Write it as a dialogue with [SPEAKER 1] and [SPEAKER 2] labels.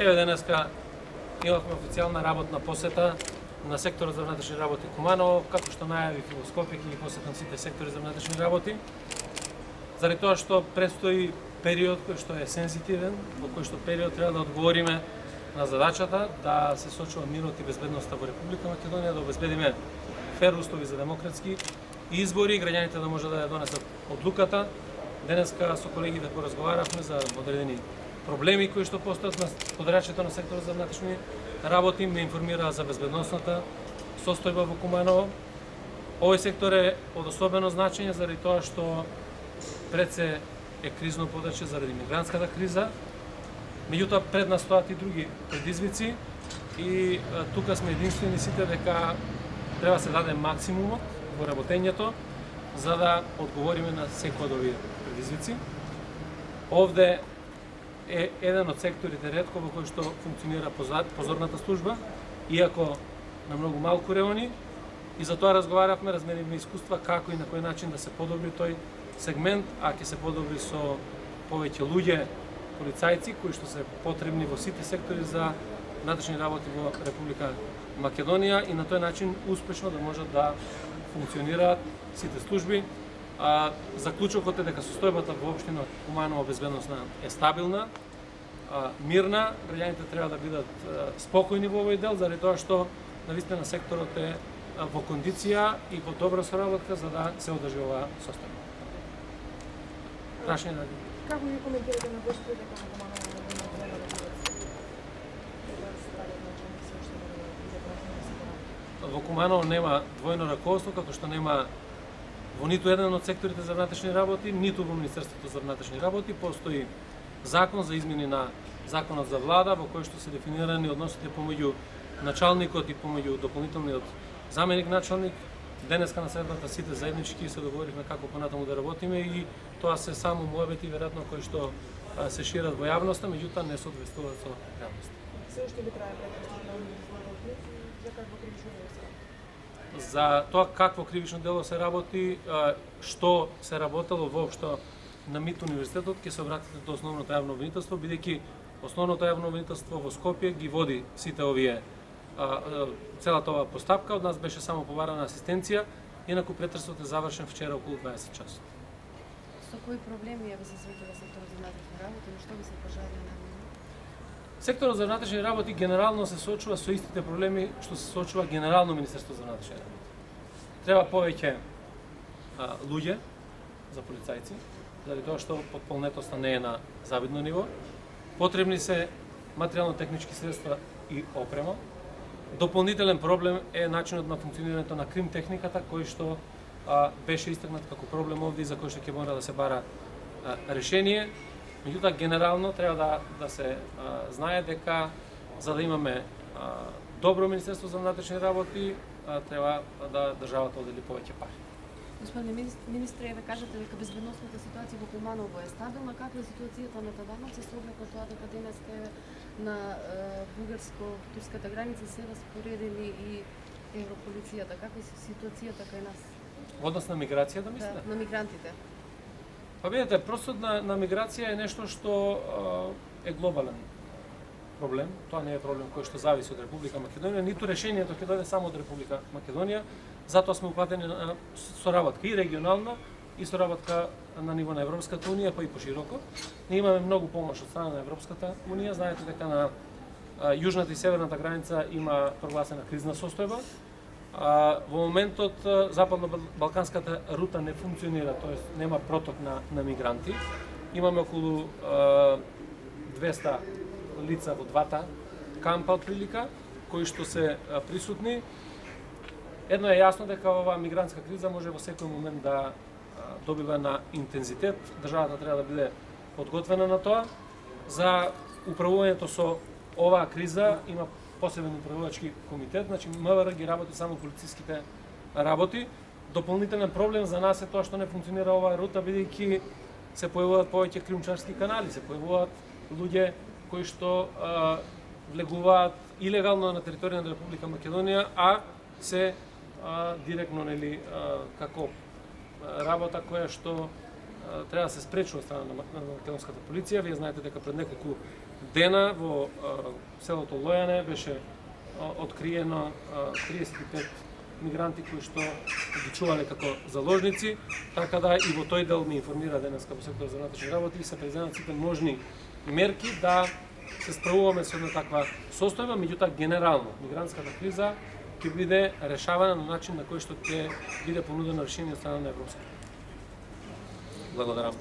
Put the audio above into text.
[SPEAKER 1] Еве денеска имавме официјална работна посета на секторот за внатрешни работи Куманово, како што најавив и во Скопје ќе ги посетам сите сектори за внатрешни работи. Заради тоа што предстои период кој што е сензитивен, во кој што период треба да одговориме на задачата да се сочува мирот и безбедноста во Република Македонија, да обезбедиме фер услови за демократски избори, граѓаните да може да ја донесат одлуката. Денеска со колегите поразговаравме за одредени проблеми кои што постојат на подрачјето на секторот за внатрешни работи, ме информираа за безбедносната состојба во Куманово. Овој сектор е од особено значење заради тоа што пред се е кризно подрачје заради мигрантската криза. Меѓутоа пред нас стоат и други предизвици и тука сме единствени сите дека треба се даде максимумот во работењето за да одговориме на секој од овие предизвици. Овде е еден од секторите ретко во кој што функционира позорната служба, иако на многу малку реони, и за тоа разговаравме, разменивме искуства како и на кој начин да се подобри тој сегмент, а ќе се подобри со повеќе луѓе, полицајци кои што се потребни во сите сектори за внатрешни работи во Република Македонија и на тој начин успешно да можат да функционираат сите служби. Заклучокот е дека состојбата во општина Куманово безбедносна е стабилна, мирна, граѓаните треба да бидат спокојни во овој дел, заради тоа што навистина секторот е во кондиција и во добра соработка за да се одржи оваа состојба. Прашање на
[SPEAKER 2] Како ги коментирате на гостите дека во Куманово не има време да бидат
[SPEAKER 1] Во Куманово нема двојно раководство, како што нема во ниту еден од секторите за внатрешни работи, ниту во Министерството за внатрешни работи. Постои закон за измени на Законот за влада, во кој што се дефинирани односите помеѓу началникот и помеѓу дополнителниот заменик началник. Денеска на средбата сите заеднички се договоривме како понатаму да работиме и тоа се само муабети веројатно кои што се шират во јавноста, меѓутоа не соодветствуваат со реалноста.
[SPEAKER 2] Се уште би трае прекрасно за какво кривично дело се работи?
[SPEAKER 1] За тоа какво кривично дело се работи, што се работело воопшто на МИТ универзитетот, ќе се обратите до основното јавно обвинителство, бидејќи основното јавно обвинителство во Скопје ги води сите овие целата оваа постапка. Од нас беше само побарана асистенција, инаку претресот е завршен вчера околу 20 часот.
[SPEAKER 3] Со кои проблеми ја се среќава секторот за внатрешни работи, но што би се пожелали на
[SPEAKER 1] Секторот за внатрешни работи генерално се соочува со истите проблеми што се соочува генерално Министерство за внатрешни работи. Треба повеќе луѓе за полицајци, заради тоа што подполнетоста не е на завидно ниво. Потребни се материјално-технички средства и опрема. Дополнителен проблем е начинот на функционирањето на крим техниката, кој што беше истакнат како проблем овде и за кој што ќе мора да се бара решение. Меѓутоа, генерално треба да се знае дека за да имаме добро Министерство за внатрешни работи, треба да државата одели повеќе пари.
[SPEAKER 3] Господине министре, еве кажете дека безбедносната ситуација во Куманово е стабилна, каква е ситуацијата на Таданоци со оглед на тоа дека денеска на бугарско-турската граница се распоредени и Европолицијата, каква е ситуацијата кај нас?
[SPEAKER 1] Во однос на миграцијата, мислите?
[SPEAKER 3] Да, на мигрантите.
[SPEAKER 1] Па видите, простот на миграција е нешто што е глобален проблем. Тоа не е проблем кој што зависи од Република Македонија, ниту решението ќе дојде само од Република Македонија. Затоа сме упатени на соработка и регионална и соработка на ниво на Европската унија, па и пошироко. Ние имаме многу помош од страна на Европската унија. Знаете дека на јужната и северната граница има прогласена кризна состојба. Во моментот западно-балканската рута не функционира, т.е. нема проток на мигранти. Имаме околу 200 лица во двата кампа од прилика, кои што се присутни. Едно е јасно дека оваа мигрантска криза може во секој момент да добива на интензитет. Државата треба да биде подготвена на тоа. За управувањето со оваа криза има посебен управувачки комитет, значи МВР ги работи само полициските работи. Дополнителен проблем за нас е тоа што не функционира оваа рута, бидејќи се појавуваат повеќе кримчарски канали, се појавуваат луѓе кои што влегуваат илегално на територија на Република Македонија, а се директно како работа која што треба да се спречува од страна на македонската полиција. Вие знаете дека пред неколку дена во селото Лојане беше откриено 35 мигранти кои што одличувале како заложници, така да и во тој дел ми информира денеска во сектор за внатрешни работи и се преземат сите можни мерки да се справуваме со една таква состојба, меѓутоа генерално мигрантската криза ќе биде решавана на начин на кој што ќе биде понудено решение од страна на Европската. Благодарам.